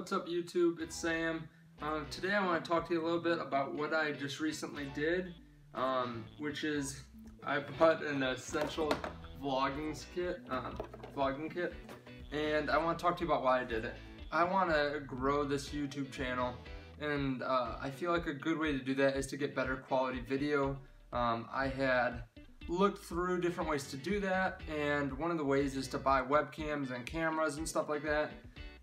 What's up YouTube? It's Sam. Today I want to talk to you a little bit about what I just recently did, which is I bought an essential vlogging kit, and I want to talk to you about why I did it. I want to grow this YouTube channel, and I feel like a good way to do that is to get better quality video. I had looked through different ways to do that, and one of the ways is to buy webcams and cameras and stuff like that.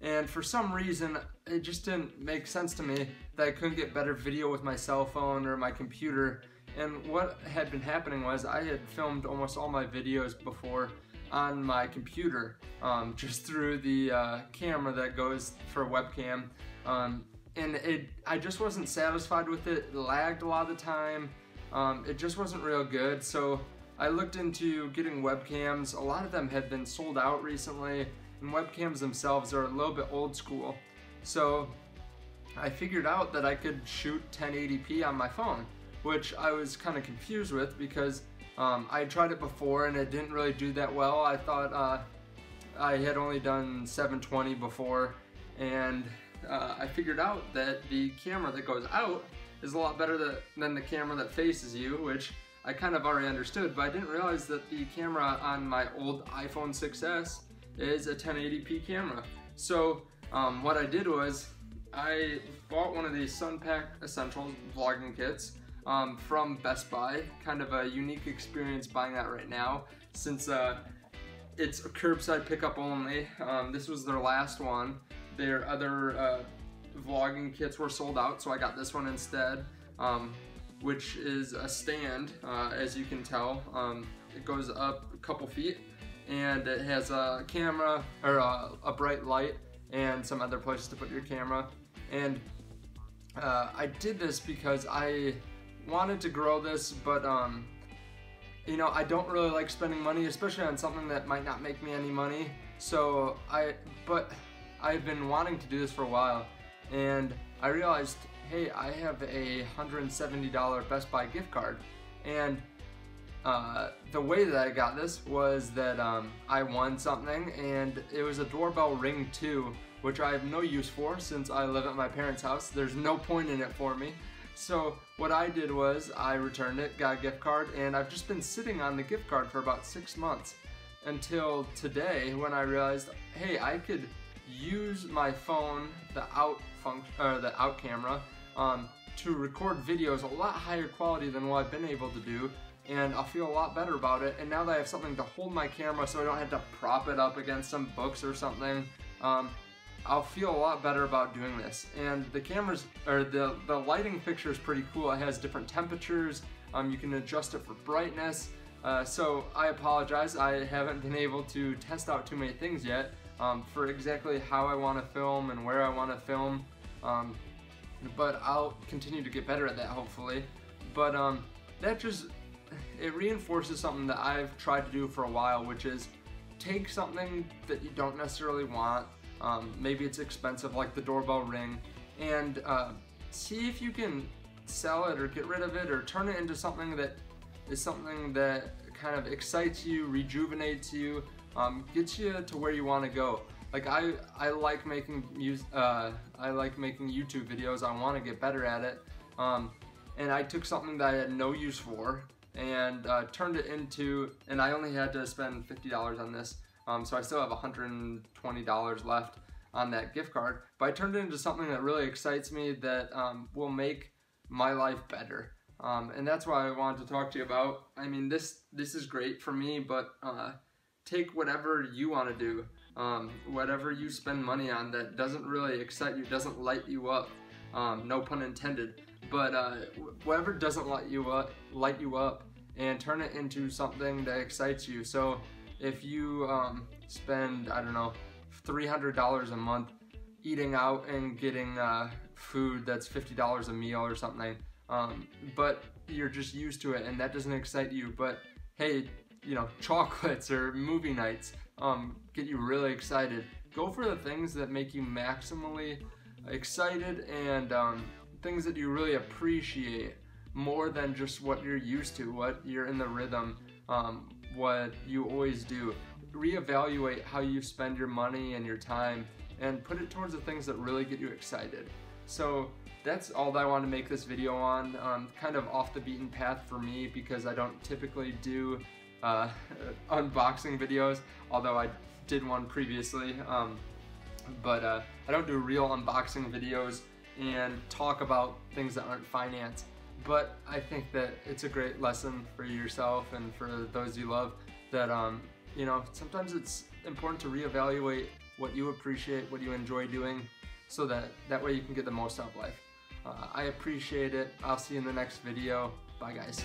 And for some reason, it just didn't make sense to me that I couldn't get better video with my cell phone or my computer. And what had been happening was I had filmed almost all my videos before on my computer, just through the camera that goes for a webcam. And I just wasn't satisfied with it. It lagged a lot of the time. It just wasn't real good. So I looked into getting webcams. A lot of them had been sold out recently, and webcams themselves are a little bit old school. So I figured out that I could shoot 1080p on my phone, which I was kind of confused with because I had tried it before and it didn't really do that well. I thought I had only done 720 before, and I figured out that the camera that goes out is a lot better than the camera that faces you, which I kind of already understood, but I didn't realize that the camera on my old iPhone 6S is a 1080p camera. So what I did was I bought one of these Sunpak Essentials vlogging kits from Best Buy. Kind of a unique experience buying that right now, since it's a curbside pickup only. This was their last one. Their other vlogging kits were sold out, so I got this one instead, which is a stand, as you can tell. It goes up a couple feet, and it has a camera, or a bright light, and some other places to put your camera. And I did this because I wanted to grow this, but you know, I don't really like spending money, especially on something that might not make me any money. So but I've been wanting to do this for a while, and I realized, hey, I have a $170 Best Buy gift card, and the way that I got this was that I won something, and it was a doorbell ring too, which I have no use for since I live at my parents' house. There's no point in it for me. So what I did was I returned it, got a gift card, and I've just been sitting on the gift card for about 6 months until today, when I realized, hey, I could use my phone, the out camera, to record videos a lot higher quality than what I've been able to do, and I'll feel a lot better about it. And now that I have something to hold my camera so I don't have to prop it up against some books or something, I'll feel a lot better about doing this. And the cameras, or the lighting fixture is pretty cool. It has different temperatures. You can adjust it for brightness. So I apologize, I haven't been able to test out too many things yet for exactly how I want to film and where I want to film. But I'll continue to get better at that, hopefully. But it reinforces something that I've tried to do for a while, which is take something that you don't necessarily want, maybe it's expensive like the doorbell ring, and see if you can sell it or get rid of it or turn it into something that is something that kind of excites you, rejuvenates you, gets you to where you want to go. Like I like making I like making YouTube videos. I want to get better at it, and I took something that I had no use for and turned it into, and I only had to spend $50 on this, so I still have $120 left on that gift card, but I turned it into something that really excites me, that will make my life better, and that's what I wanted to talk to you about. I mean, this is great for me, but take whatever you want to do, whatever you spend money on that doesn't really excite you, doesn't light you up, no pun intended, but whatever doesn't light you up, and turn it into something that excites you. So if you spend, I don't know, $300 a month eating out and getting food that's $50 a meal or something, but you're just used to it and that doesn't excite you, but hey, you know, chocolates or movie nights get you really excited. Go for the things that make you maximally excited, and things that you really appreciate more than just what you're used to, what you're in the rhythm, what you always do. Reevaluate how you spend your money and your time, and put it towards the things that really get you excited. So that's all that I wanted to make this video on, kind of off the beaten path for me, because I don't typically do unboxing videos, although I did one previously, but I don't do real unboxing videos and talk about things that aren't finance. But I think that it's a great lesson for yourself and for those you love that, you know, sometimes it's important to reevaluate what you appreciate, what you enjoy doing, so that way you can get the most out of life. I appreciate it. I'll see you in the next video. Bye guys.